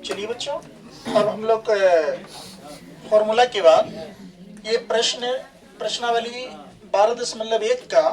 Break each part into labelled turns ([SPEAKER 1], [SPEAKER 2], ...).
[SPEAKER 1] चलिए बच्चों, अब हम लोग फॉर्मूला के बाद ये प्रश्नावली 12.1 का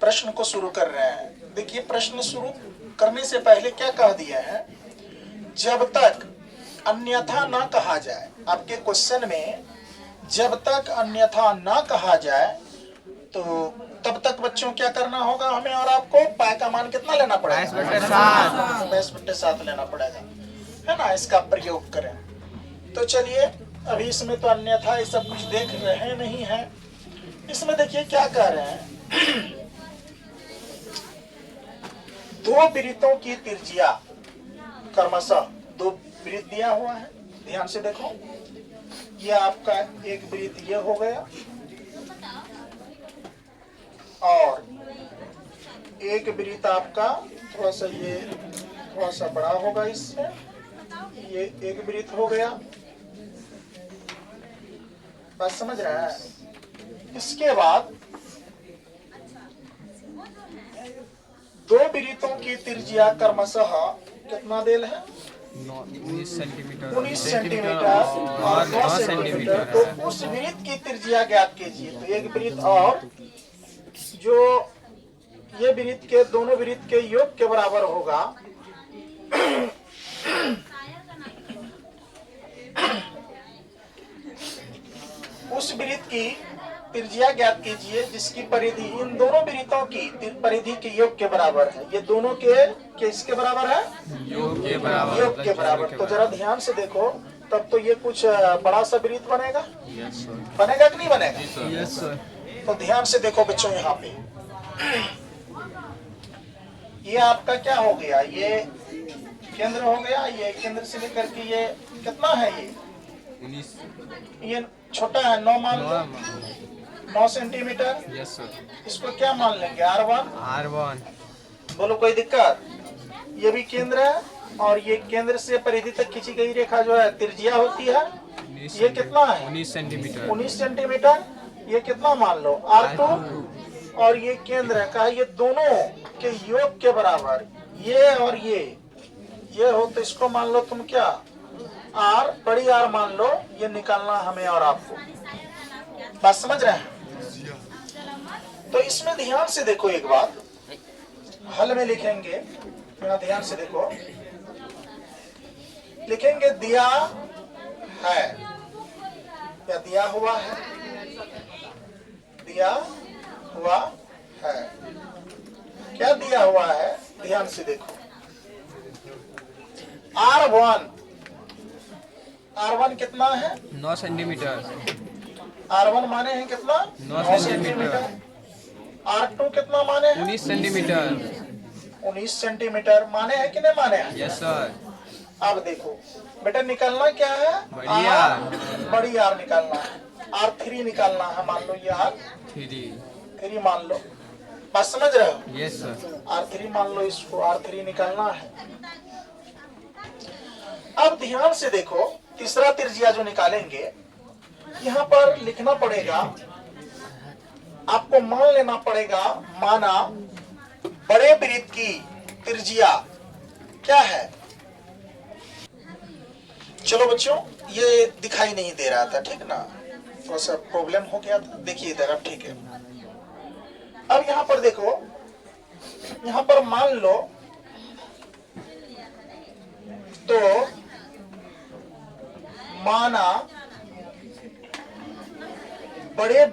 [SPEAKER 1] प्रश्न को शुरू कर रहे हैं। देखिए, प्रश्न शुरू करने से पहले क्या कह दिया है, जब तक अन्यथा ना कहा जाए। आपके क्वेश्चन में जब तक अन्यथा ना कहा जाए तो तब तक बच्चों क्या करना होगा, हमें और आपको पाई का मान कितना लेना पड़ेगा, 22/7 लेना पड़ेगा, है ना। इसका प्रयोग करें तो चलिए, अभी इसमें तो अन्यथा ये सब कुछ देख रहे नहीं है। इसमें देखिए क्या कह रहे हैं, दो वृत्तों की त्रिज्या क्रमशः, दो वृत्त दिया हुआ है, ध्यान से देखो। ये आपका एक वृत्त ये हो गया और एक वृत्त आपका थोड़ा सा बड़ा होगा इससे, ये एक वृत्त हो गया। बात समझ रहे हैं। इसके बाद दो वृत्तों की त्रिज्या क्रमशः कितना देल है, 19 सेंटीमीटर और 9 सेंटीमीटर। तो उस वृत्त की त्रिज्या ज्ञात कीजिए। तो एक वृत्त और जो ये वृत्त के दोनों वृत्त के योग के बराबर होगा, उस वृत्त की त्रिज्या ज्ञात कीजिए जिसकी परिधि इन दोनों वृत्तों की परिधि के योग के बराबर है। ये दोनों के किसके बराबर है, योग के बराबर। तो जरा ध्यान से देखो, तब तो ये कुछ बड़ा सा वृत्त बनेगा, बनेगा कि नहीं बनेगा। तो ध्यान से देखो बच्चों, यहाँ पे ये आपका क्या हो गया, ये केंद्र हो गया। ये केंद्र से लेकर के ये कितना है, ये छोटा है, 9 मान लो, 9 सेंटीमीटर। इसको क्या मान लेंगे, R1। बोलो कोई दिक्कत। ये भी केंद्र है और ये केंद्र से परिधि तक खींची गई रेखा जो है त्रिज्या होती है, ये कितना है, 19 सेंटीमीटर। ये कितना मान लो, R2। और ये केंद्र का, ये दोनों के योग के बराबर, ये और ये हो, तो इसको मान लो तुम क्या, R, बड़ी R मान लो। ये निकालना हमें और आपको। बात समझ रहे हैं। तो इसमें ध्यान से देखो, एक बात हल में लिखेंगे, मेरा ध्यान से देखो, लिखेंगे दिया है या दिया हुआ है, दिया हुआ है। क्या दिया हुआ है, ध्यान से देखो, R1 कितना है,
[SPEAKER 2] 9 सेंटीमीटर।
[SPEAKER 1] R1 माने हैं कितना,
[SPEAKER 2] 9 सेंटीमीटर।
[SPEAKER 1] R2 कितना माने हैं,
[SPEAKER 2] 19 सेंटीमीटर।
[SPEAKER 1] 19 सेंटीमीटर माने हैं कि नहीं माने हैं।
[SPEAKER 2] Yes sir.
[SPEAKER 1] अब देखो बेटा, निकालना क्या है, बड़ी R निकालना है, R3 निकालना है। मान लो ये R3 मान लो। बात समझ रहे हो।
[SPEAKER 2] Yes sir.
[SPEAKER 1] R3 मान लो, इसको R3 निकालना है। अब ध्यान से देखो, तीसरा त्रिज्या जो निकालेंगे, यहाँ पर लिखना पड़ेगा, आपको मान लेना पड़ेगा, माना बड़े वृत्त की त्रिज्या क्या है। चलो बच्चों, ये दिखाई नहीं दे रहा था, ठीक ना, थोड़ा सा प्रॉब्लम हो गया था। देखिए इधर, अब ठीक है। अब यहाँ पर देखो, यहाँ पर मान लो तो माना बड़े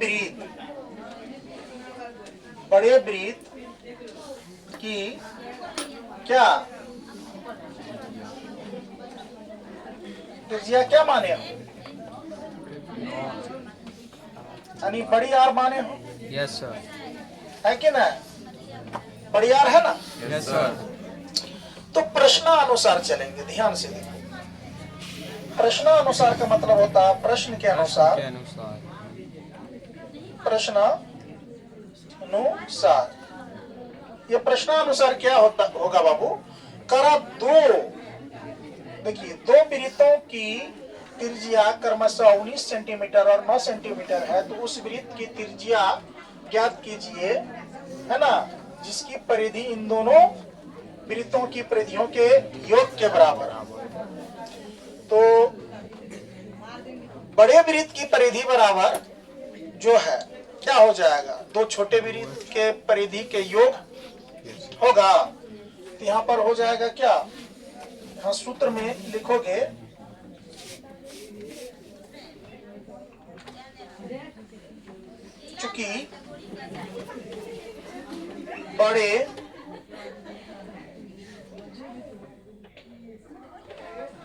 [SPEAKER 1] वृत्त की क्या त्रिज्या क्या माने हो, यानी बड़ी R माने हो।
[SPEAKER 2] Yes sir.
[SPEAKER 1] है कि ना, बड़ी R है ना।
[SPEAKER 2] Yes sir.
[SPEAKER 1] तो प्रश्नानुसार चलेंगे, ध्यान से देखो। प्रश्नानुसार का मतलब होता है प्रश्न के अनुसार, प्रश्नानुसार। ये प्रश्नानुसार क्या होगा बाबू, करा देखिए, दो वृत्तों की त्रिज्या क्रमशः 19 सेंटीमीटर और 9 सेंटीमीटर है, तो उस वृत्त की त्रिज्या ज्ञात कीजिए, है ना, जिसकी परिधि इन दोनों वृत्तों की परिधियों के योग के बराबर, तो बड़े वृत्त की परिधि बराबर जो है क्या हो जाएगा, दो छोटे वृत्त के परिधि के योग होगा। तो यहाँ पर हो जाएगा क्या, यहाँ सूत्र में लिखोगे चूंकि बड़े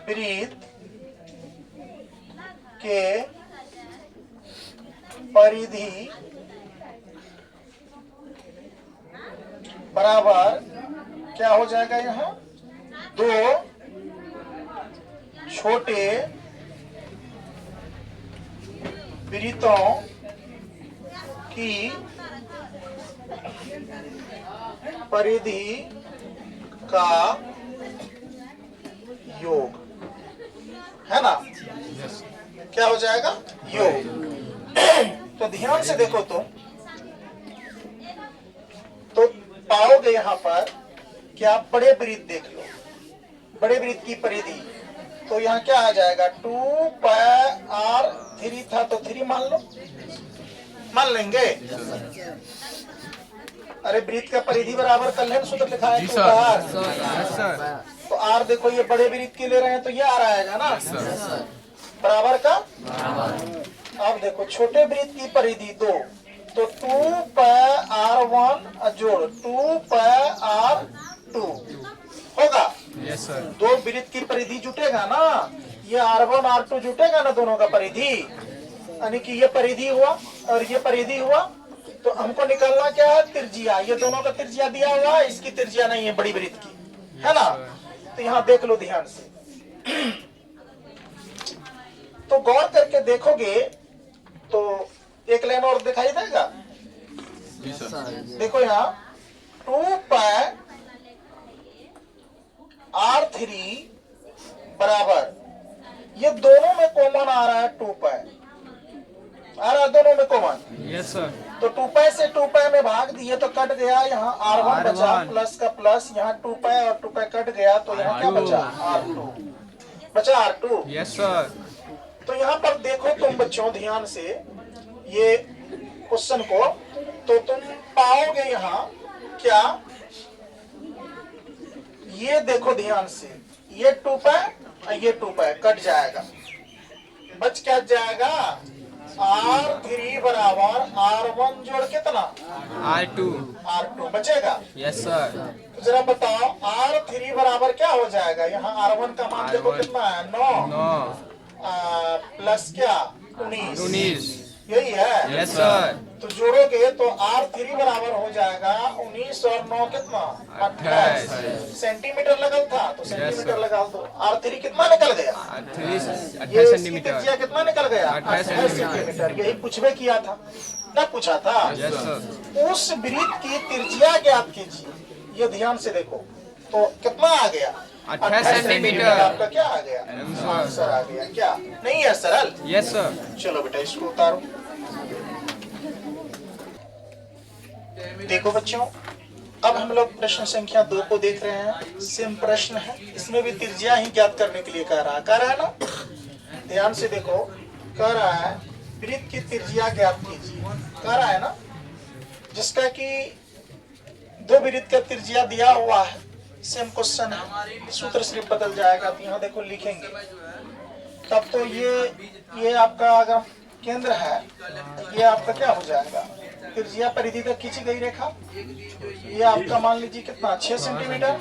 [SPEAKER 1] वृत्त के परिधि बराबर क्या हो जाएगा, यहाँ दो छोटे वृत्तों की परिधि का योग है ना। क्या हो जाएगा, योग। तो ध्यान से देखो तो पाओगे यहाँ पर क्या, बड़े वृत्त देख लो, बड़े वृत्त की परिधि, तो यहाँ क्या आ जाएगा 2πr3 था तो 3 मान लेंगे। अरे वृत्त का परिधि बराबर कल सूत्र लिखा है 2πr, तो r देखो ये बड़े वृत्त के ले रहे हैं तो ये r आएगा ना बराबर का। अब देखो छोटे वृत्त की परिधि 2, तो 2πr1 जोड़ 2πr2 होगा।
[SPEAKER 2] Yes sir.
[SPEAKER 1] दो वृत्त की परिधि जुटेगा ना, ये r1 r2 जुटेगा ना दोनों का परिधि, यानी कि ये परिधि हुआ और ये परिधि हुआ। तो हमको निकालना क्या है, त्रिज्या। ये दोनों का त्रिज्या दिया हुआ है, इसकी त्रिज्या नहीं है बड़ी वृत्त की, है ना। तो यहाँ देख लो ध्यान से, तो गौर करके देखोगे तो एक लाइन और दिखाई देगा। देखो यहाँ 2πr3 बराबर, ये दोनों में कॉमन आ रहा है 2π आ रहा है दोनों में कॉमन।
[SPEAKER 2] Yes sir.
[SPEAKER 1] तो 2π से 2π में भाग दिए तो कट गया, यहाँ r1 बचा, प्लस का प्लस, यहाँ 2π और 2π कट गया तो यहाँ क्या बचा, r2 बचा, r2।
[SPEAKER 2] Yes sir.
[SPEAKER 1] तो यहाँ पर देखो तुम बच्चों ध्यान से ये क्वेश्चन को, तो तुम पाओगे यहाँ क्या, ये देखो ध्यान से, ये 2π और ये 2π कट जाएगा, बच क्या जाएगा, r3 बराबर r1 जोड़ कितना, r2 बचेगा।
[SPEAKER 2] Yes sir.
[SPEAKER 1] तो जरा बताओ r3 बराबर क्या हो जाएगा, यहाँ r1 का मान देखो कितना है 9 प्लस क्या 19, यही है।
[SPEAKER 2] Yes sir.
[SPEAKER 1] तो जोड़ोगे तो r3 बराबर हो जाएगा 19 और 9 कितना 28 सेंटीमीटर लगल था, तो सेंटीमीटर लगा दो। r3 कितना निकल गया,
[SPEAKER 2] 28 सेंटीमीटर।
[SPEAKER 1] त्रिज्या कितना निकल गया, 28 सेंटीमीटर। यही पूछवे किया था ना, पूछा था।
[SPEAKER 2] Yes sir.
[SPEAKER 1] उस वृत्त की त्रिज्या ज्ञात कीजिए, ये ध्यान से देखो, तो कितना आ गया
[SPEAKER 2] 28 सेंटीमीटर।
[SPEAKER 1] आपका क्या आ गया, आंसर आ गया। क्या नहीं है सरल।
[SPEAKER 2] Yes sir.
[SPEAKER 1] चलो बेटा इसको उतारो। देखो बच्चों, अब हम लोग प्रश्न संख्या 2 को देख रहे हैं। सेम प्रश्न है, इसमें भी त्रिज्या ही ज्ञात करने के लिए कह रहा है ना। ध्यान से देखो, कह रहा है वृत्त की त्रिज्या ज्ञात कीजिए, कह रहा है ना, जिसका कि दो वृत्त का त्रिज्या दिया हुआ है। सेम क्वेश्चन है, सूत्र सिर्फ बदल जाएगा। तो यहाँ देखो लिखेंगे, तब तो ये आपका अगर केंद्र है, ये आपका क्या हो जाएगा, त्रिज्या परिधि तक खींची गई रेखा। ये आपका मान लीजिए कितना 6 सेंटीमीटर,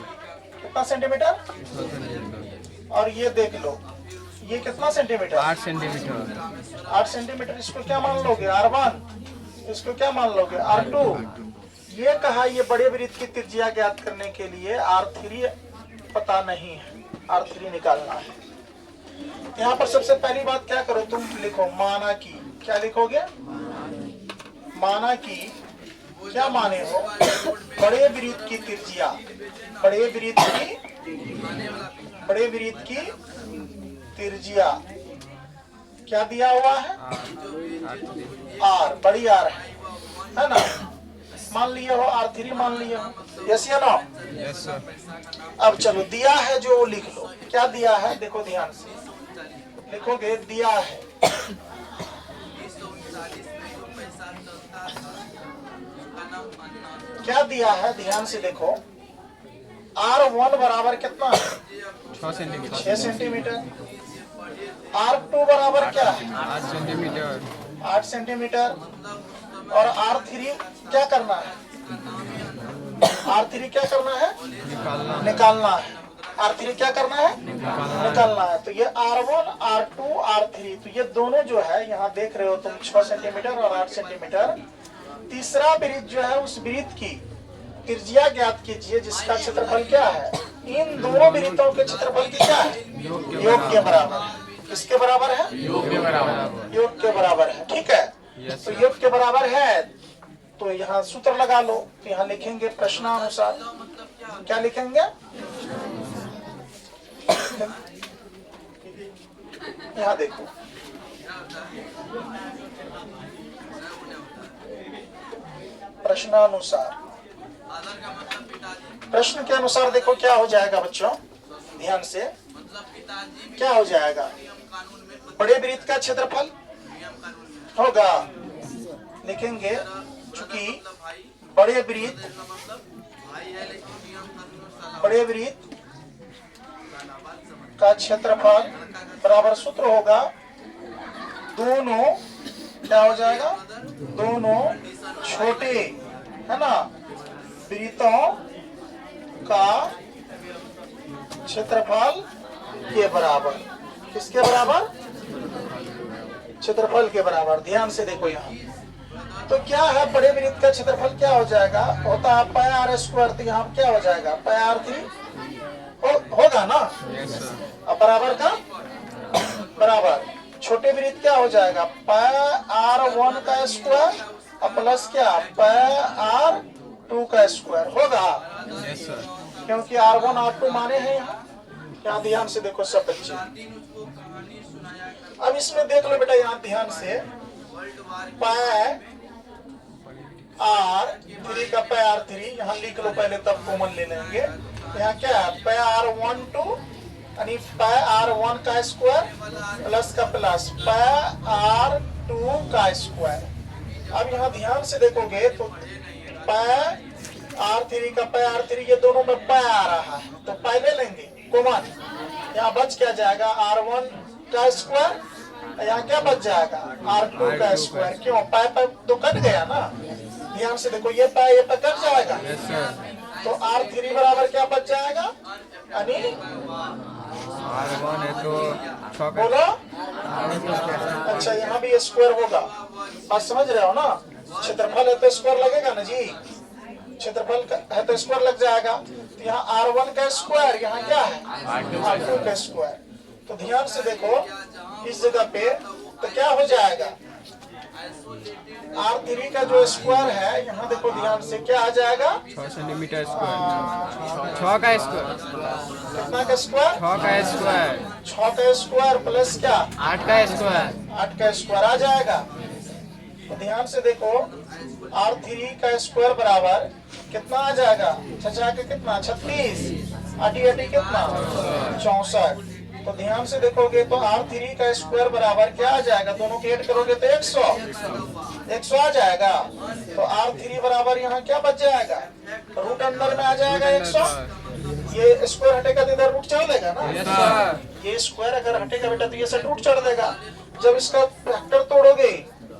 [SPEAKER 1] कितना सेंटीमीटर, और ये देख लो ये कितना सेंटीमीटर,
[SPEAKER 2] 8 सेंटीमीटर।
[SPEAKER 1] 8 सेंटीमीटर। इसको क्या मान लोगे r1, इसको क्या मान लोगे r2। ये कहा ये बड़े वृत्त की त्रिज्या ज्ञात करने के लिए r3 पता नहीं है, r3 निकालना है। यहाँ पर सबसे पहली बात क्या करो, तुम लिखो माना की, क्या लिखोगे, माना की, क्या माने हो, बड़े वृत्त की त्रिज्या, बड़े वृत्त की त्रिज्या क्या दिया हुआ है, r, बड़ी r है ना, मान लिया हो r3 मान लिया हो, यस या नो।
[SPEAKER 2] Yes sir.
[SPEAKER 1] अब चलो दिया है जो लिख लो, क्या दिया है देखो ध्यान से, लिखोगे दिया है। क्या दिया है ध्यान से देखो। R1 बराबर कितना है?
[SPEAKER 2] 6 सेंटीमीटर।
[SPEAKER 1] 6 सेंटीमीटर। R2 बराबर क्या है?
[SPEAKER 2] 8 सेंटीमीटर।
[SPEAKER 1] 8 सेंटीमीटर। और R3 क्या करना है? R3 क्या करना है? निकालना है। R3 क्या करना है? निकालना है। तो ये R1, R2, R3, तो ये दोनों जो है यहाँ देख रहे हो तुम 6 सेंटीमीटर और 8 सेंटीमीटर। तीसरा वृत्त जो है उस वृत्त की त्रिज्या ज्ञात कीजिए जिसका क्षेत्रफल क्या है? इन दोनों वृत्तों के क्षेत्रफल की क्या है? योग के बराबर। किसके बराबर है?
[SPEAKER 2] योग के बराबर।
[SPEAKER 1] योग के बराबर है। ठीक है, तो योग के बराबर है तो यहाँ सूत्र लगा लो। तो यहाँ लिखेंगे प्रश्नानुसार। क्या लिखेंगे? यहाँ देखो, प्रश्नानुसार। प्रश्न के अनुसार देखो क्या हो जाएगा बच्चों, ध्यान से। क्या हो जाएगा? बड़े वृत्त का क्षेत्रफल होगा, लिखेंगे चूंकि बड़े वृत्त का क्षेत्रफल बराबर सूत्र होगा दोनों, क्या हो जाएगा? दोनों छोटे है ना वृत्तों का क्षेत्रफल के बराबर। किसके बराबर? क्षेत्रफल के बराबर। ध्यान से देखो यहाँ, तो क्या है बड़े वृत्त का क्षेत्रफल क्या हो जाएगा? होता है पाई आर स्क्वायर। तो यहाँ क्या हो जाएगा? पाई R3 होगा ना। अब बराबर का बराबर छोटे वृत्त क्या हो जाएगा? पाई R1 का स्क्वायर और प्लस क्या पाई R2 का स्क्वायर होगा। क्योंकि R1 R2 माने हैं यहाँ ध्यान से देखो सब बच्चे। अब इसमें देख लो बेटा यहाँ ध्यान से, पाई R3 का पाई R3 यहाँ लिख लो पहले, तब कॉमन ले लेंगे। यहाँ क्या है? पाई R1 2 यानी पाई R1 का स्क्वायर प्लस का प्लस पाई R2 का स्क्वायर। अब यहाँ ध्यान से देखोगे तो पाई R3 का पाई R3 ये दोनों में पाई आ रहा है, तो पाई ले लेंगे कॉमन। यहाँ बच क्या जाएगा? R1 का स्क्वायर। यहाँ क्या बच जाएगा? R2 का स्क्वायर। क्यों? पाई पाई तो कट गया ना। ध्यान से देखो, ये पाई ये पाई कट जाएगा। तो R3 बराबर क्या बच जाएगा? यानी
[SPEAKER 2] R1 है तो 6 का।
[SPEAKER 1] बोलो। अच्छा, यहाँ भी स्क्वायर होगा। बात समझ रहे हो ना? क्षेत्रफल है तो स्क्वायर लगेगा ना जी। क्षेत्रफल है तो स्क्वायर लग जाएगा। तो यहाँ R1 का स्क्वायर, यहाँ क्या है? R2 का स्क्वायर। तो ध्यान से देखो इस जगह पे, तो क्या हो जाएगा? R3 का जो स्क्वायर है यहाँ देखो ध्यान से, क्या आ जाएगा?
[SPEAKER 2] 6 सेंटीमीटर स्क्वायर। 6 का स्क्वायर।
[SPEAKER 1] कितना का स्क्वायर?
[SPEAKER 2] 6 का स्क्वायर।
[SPEAKER 1] 6 का स्क्वायर प्लस क्या?
[SPEAKER 2] 8 का स्क्वायर।
[SPEAKER 1] 8 का स्क्वायर आ जाएगा। तो ध्यान से देखो R3 का स्क्वायर बराबर कितना आ जाएगा? 6 के कितना? 36। 8 कितना? 64। तो ध्यान से देखोगे तो R3 का स्क्वायर बराबर क्या आ जाएगा? दोनों के ऐड करोगे तो 100 आ जाएगा। तो R3 बराबर यहाँ क्या बच जाएगा? रूट अंदर में आ जाएगा 100। ये स्क्वायर हटेगा तो इधर रूट चढ़ देगा ना। ये स्क्वायर अगर हटेगा बेटा तो ये से रूट चढ़ देगा। जब इसका फैक्टर तोड़ोगे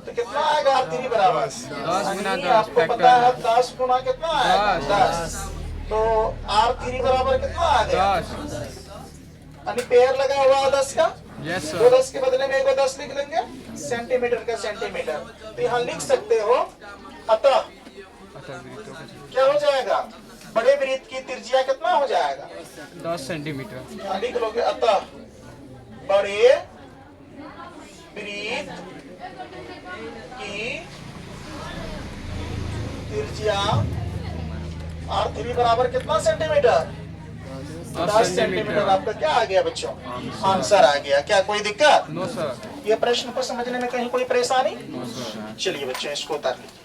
[SPEAKER 1] तो कितना आएगा? R3 बराबर
[SPEAKER 2] 10 गुना 10।
[SPEAKER 1] आपको पता है 10 गुना कितना आएगा? 10। तो R3 बराबर कितना आ गया?
[SPEAKER 2] 10।
[SPEAKER 1] यानी पेयर लगा हुआ है 10 का।
[SPEAKER 2] यस
[SPEAKER 1] दो
[SPEAKER 2] सर।
[SPEAKER 1] 10 के बदले में एगो 10 लिख लेंगे, सेंटीमीटर का सेंटीमीटर। तो यहाँ लिख सकते हो अतः क्या हो जाएगा? बड़े वृत्त की त्रिज्या कितना हो जाएगा?
[SPEAKER 2] 10 सेंटीमीटर।
[SPEAKER 1] यहाँ लिख लोगे अतः बड़े वृत्त की त्रिज्या R3 बराबर कितना सेंटीमीटर? 10 सेंटीमीटर। आपका क्या आ गया बच्चों? आंसर आ गया। क्या कोई दिक्कत?
[SPEAKER 2] No sir.
[SPEAKER 1] ये प्रश्न को समझने में कहीं कोई परेशानी?
[SPEAKER 2] No sir.
[SPEAKER 1] चलिए बच्चों इसको उतार लीजिए।